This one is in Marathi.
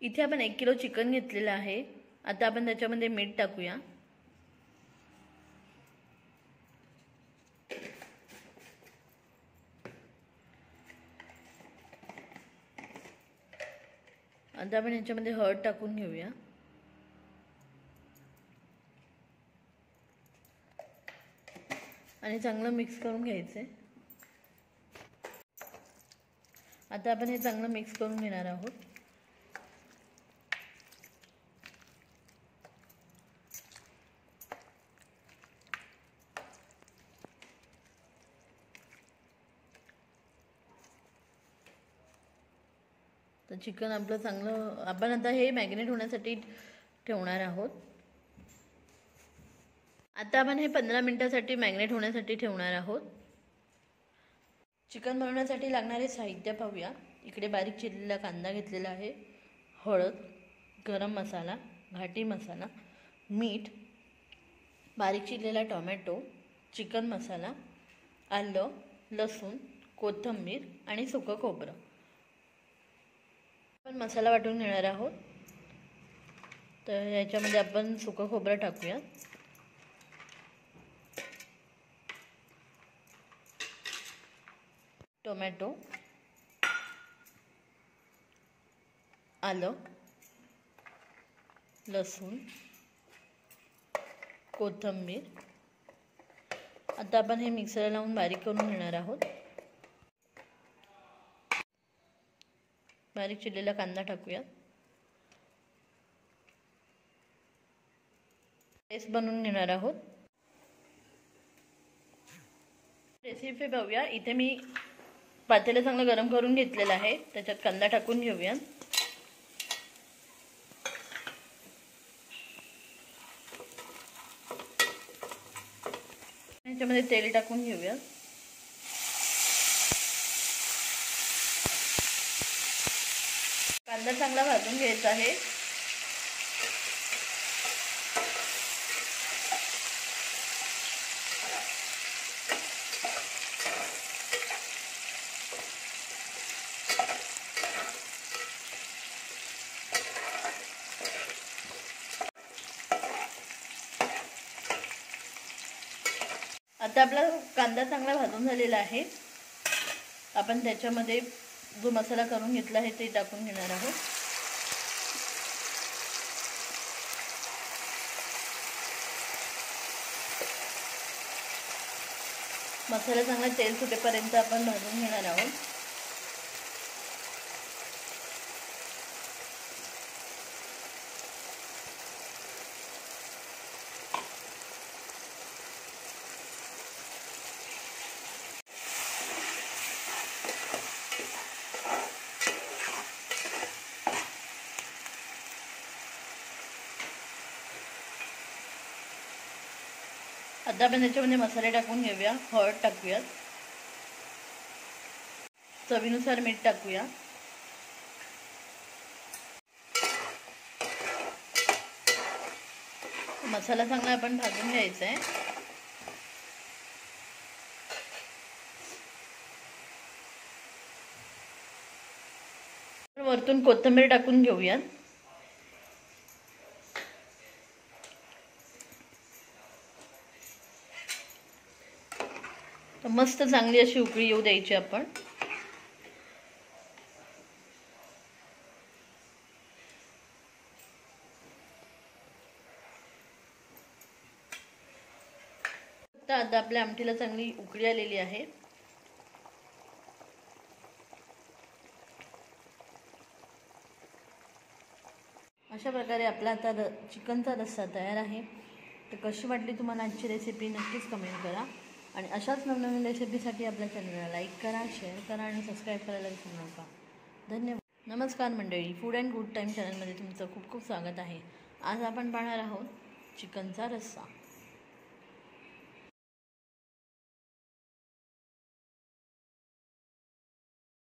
इथे आपण 1 किलो चिकन घेतलेलं आहे। आता आपण त्याच्यामध्ये मीठ टाकूया। आता आपण याच्यामध्ये हळद टाकून घेऊया। आणि चांगलं मिक्स करून घ्यायचं आहे। आता आपण हे चांगलं मिक्स करून घेणार आहोत। तर चिकन आपलं चांगलं आपण आता हे मॅरिनेट होण्यासाठी ठेवणार आहोत। आता आपण हे 15 मिनिटांसाठी मॅरिनेट होण्यासाठी ठेवणार आहोत। चिकन बनवण्यासाठी लागणारे साहित्य पाहूया। इकडे बारीक चिरलेला कांदा घेतलेला आहे, हळद, गरम मसाला, घाटी मसाला, मीठ, बारीक चिरलेला टोमॅटो, चिकन मसाला, आलं, लसूण, कोथिंबीर आणि सुकं खोबरं। आपण मसाला वाटून घेणार आहोत। तर याच्यामध्ये आपण सुकं खोबरं टाकूया। टोमॅटो, आलं, लसूण, कोथिंबीर। आता आपण हे मिक्सरला लावून बारीक करून घेणार आहोत। बारीक चिरलेला कांदा टाकूया। पेस्ट बनवून घेणार आहोत। रेसिपी पाहूया। इथे मी पातेलं चांगलं गरम करून घेतलेलं आहे, त्याच्यात कांदा टाकून घेऊया। याच्यामध्ये तेल टाकून घेऊया। कांदा चांगला भाजून घ्यायचा आहे। आता आपला कांदा चांगला भाजून झालेला आहे। आपण त्याच्यामध्ये जो मसाला करून घेतला आहे ते टाकून घेणार आहोत। मसाला चांगला तेल सुटेपर्यंत आपण भाजून घेणार आहोत। आता आपण त्याच्यामध्ये मसाले टाकून घेऊया। हळद टाकूया, चवीनुसार मीठ टाकूया, मसाला चांगला आपण भाजून घ्यायचा आहे। वरतून कोथिंबीर टाकून घेऊया। मस्त चांगली अशी उकळी येऊ द्यायची आपण। आता आपल्या आमटीला चांगली उकळी आलेली आहे। अशा प्रकारे आपला आता चिकनचा रस्सा तयार आहे। तर कशी वाटली तुम्हाला आजची रेसिपी नक्कीच कमेंट करा। आणि अशाच नवनवीन रेसिपीसाठी आपल्या चॅनलला लाईक करा, शेअर करा आणि सबस्क्राईब करायला विसरू नका। धन्यवाद। नमस्कार मंडळी, फूड अँड गुड टाईम चॅनलमध्ये तुमचं खूप खूप स्वागत आहे। आज आपण पाहणार आहोत चिकनचा रस्सा।